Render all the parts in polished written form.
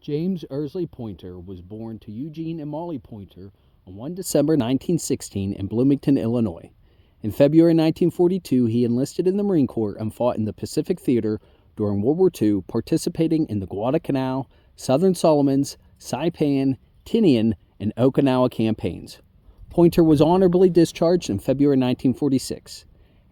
James Irsley Poynter was born to Eugene and Molly Poynter on 1 December 1916 in Bloomington, Illinois. In February 1942, he enlisted in the Marine Corps and fought in the Pacific Theater during World War II, participating in the Guadalcanal, Southern Solomons, Saipan, Tinian, and Okinawa campaigns. Poynter was honorably discharged in February 1946.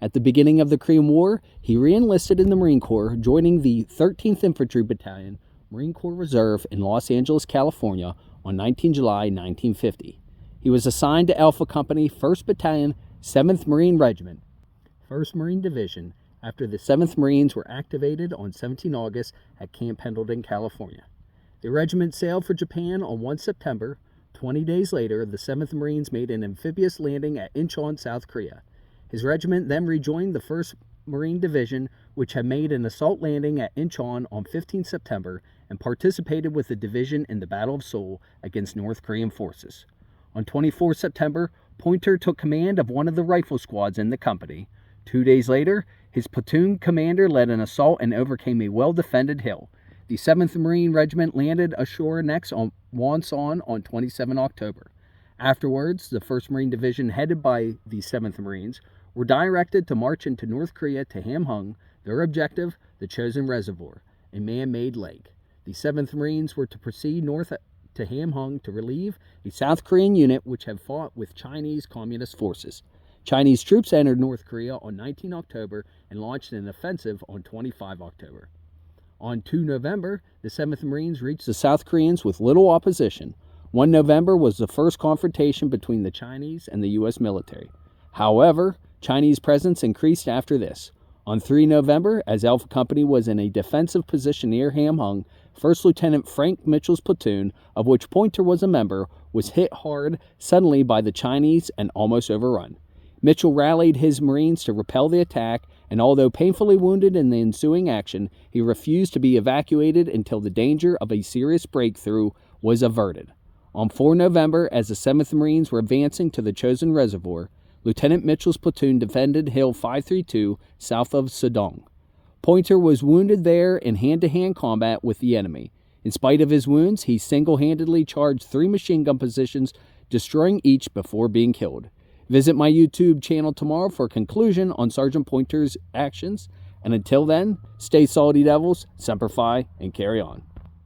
At the beginning of the Korean War, he re-enlisted in the Marine Corps, joining the 13th Infantry Battalion, Marine Corps Reserve in Los Angeles, California on 19 July 1950. He was assigned to Alpha Company, 1st Battalion, 7th Marine Regiment, 1st Marine Division, after the 7th Marines were activated on 17 August at Camp Pendleton, California. The regiment sailed for Japan on 1 September. 20 days later, the 7th Marines made an amphibious landing at Inchon, South Korea. His regiment then rejoined the 1st Marine Division, which had made an assault landing at Inchon on 15 September and participated with the division in the Battle of Seoul against North Korean forces. On 24 September, Poynter took command of one of the rifle squads in the company. 2 days later, his platoon commander led an assault and overcame a well-defended hill. The 7th Marine Regiment landed ashore next on Wonsan on 27 October. Afterwards, the 1st Marine Division, headed by the 7th Marines, were directed to march into North Korea to Hamhung, their objective, the Chosin Reservoir, a man-made lake. The 7th Marines were to proceed north to Hamhung to relieve a South Korean unit which had fought with Chinese Communist forces. Chinese troops entered North Korea on 19 October and launched an offensive on 25 October. On 2 November, the 7th Marines reached the South Koreans with little opposition. 1 November was the first confrontation between the Chinese and the U.S. military. However, Chinese presence increased after this. On 3 November, as Alpha Company was in a defensive position near Hamhung, 1st Lieutenant Frank Mitchell's platoon, of which Poynter was a member, was hit hard suddenly by the Chinese and almost overrun. Mitchell rallied his Marines to repel the attack, and although painfully wounded in the ensuing action, he refused to be evacuated until the danger of a serious breakthrough was averted. On 4 November, as the 7th Marines were advancing to the Chosin Reservoir, Lieutenant Mitchell's platoon defended Hill 532 south of Sudong. Poynter was wounded there in hand-to-hand combat with the enemy. In spite of his wounds, he single-handedly charged 3 machine gun positions, destroying each before being killed. Visit my YouTube channel tomorrow for a conclusion on Sergeant Poynter's actions, and until then, stay salty devils, Semper Fi, and carry on.